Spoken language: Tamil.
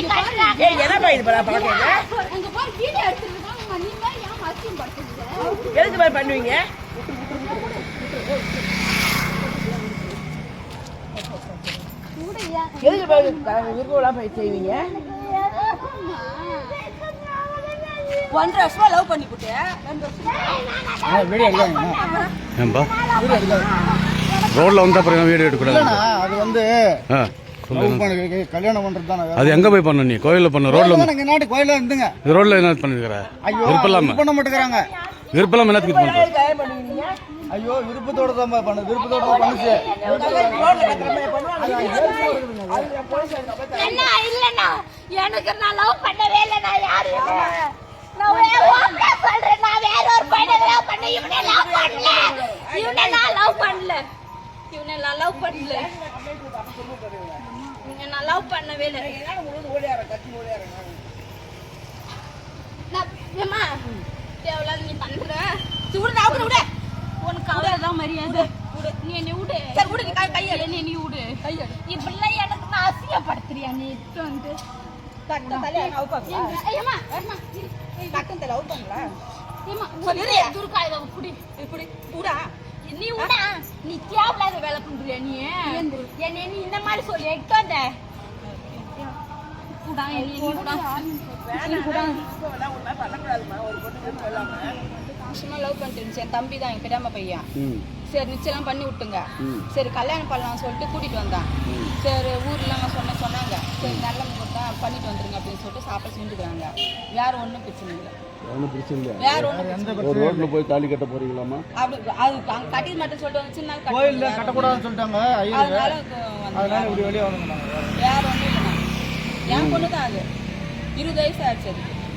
என்னப்பா இது பழக்கம்? எதுக்கு மாதிரி பண்ணுவீங்க? எதுக்கு விருப்பம் போய் செய்வீங்க? 1.5 வருஷமா லவ் பண்ணி போட்டு ரோட்ல வந்து அப்புறம் வீடியோ எடுக்கக்கூடாது. அது வந்து கல்யாணம் பண்றது தானே. அது எங்க போய் பண்ண? நீ கோயில்ல பண்ண? ரோட்ல நாட்டு கோயில இருந்துங்க. ரோட்ல என்ன பண்ணிருக்கிற? விருப்பம் பண்ண மாட்டேங்கிறாங்க. விருப்பம் என்னத்துக்கு பண்ற? ஐயோ விருப்பத்தோட தான் பண்ணு. விருப்பத்தோட பண்ணுச்சு. என்ன இல்லனா எனக்கு நான் லவ் பண்ணவே இல்ல. நான் யாரு நான் ஓகே சொல்றேன். நான் வேற ஒரு பையனை லவ் பண்ண. இவனே லவ் பண்ணல. இவனே நான் லவ் பண்ணல. இவனே நான் லவ் பண்ணல. நான் லவ் பண்ணவே இல்ல. நான் தேவலா நீ பண்ற சுடு நான் விடு. உனக்கு அவ்வளவுதான் மரியாதை. நீ என்ன விடு. சரி விடு. நீ கையெடு. நீ விடு. கையெடு. இப்படி எனக்கு நான் அசிங்கப்படுத்துறியா? நீ வந்து தலை லவ் பண்ணலாம். ஐயம்மா வரமா டக்குன்னு லவ் பண்ணலாம். ஏம்மா சொல்லுறே துர்கா இத புடி. இப்படி புடா. நீ உடா. நீ தேவலாத வேலை பண்றியா நீ? என்ன நீ இந்த மாதிரி சொல்லி எட்டாத. புடா நீ புடா. வேணா புடா. இப்போலாம் ஒண்ணா பண்ண கூடாதுமா. ஒரு பொண்ணு சொல்லாம சும்மா லவ் பண்ணிட்டு என் தம்பி தான் என் பெரியம்மா பையன். சரி நிச்சயம் பண்ணி விட்டுங்க. சரி கல்யாணம் பண்ணலாம் சொல்லிட்டு கூட்டிட்டு வந்தான். சரி ஊர்ல சொன்னாங்க சரி நல்ல முகூர்த்தம் பண்ணிட்டு வந்துருங்க அப்படின்னு சொல்லிட்டு சாப்பாடு செஞ்சுக்கிறாங்க. வேற ஒன்றும் பிரச்சனை இல்லை. வேற ஒன்றும் ரோட்ல போய் தாலி கட்ட போறீங்களாமா? அப்படி அது கட்டி மட்டும் சொல்லிட்டு வந்து சின்ன கோயில்ல கட்டக்கூடாதுன்னு சொல்லிட்டாங்க. அதனால இப்படி வெளியே வந்து வேற ஒன்றும் இல்லைண்ணா. என் பொண்ணு தான் அது 20 வயசு ஆச்சு. அதுக்கு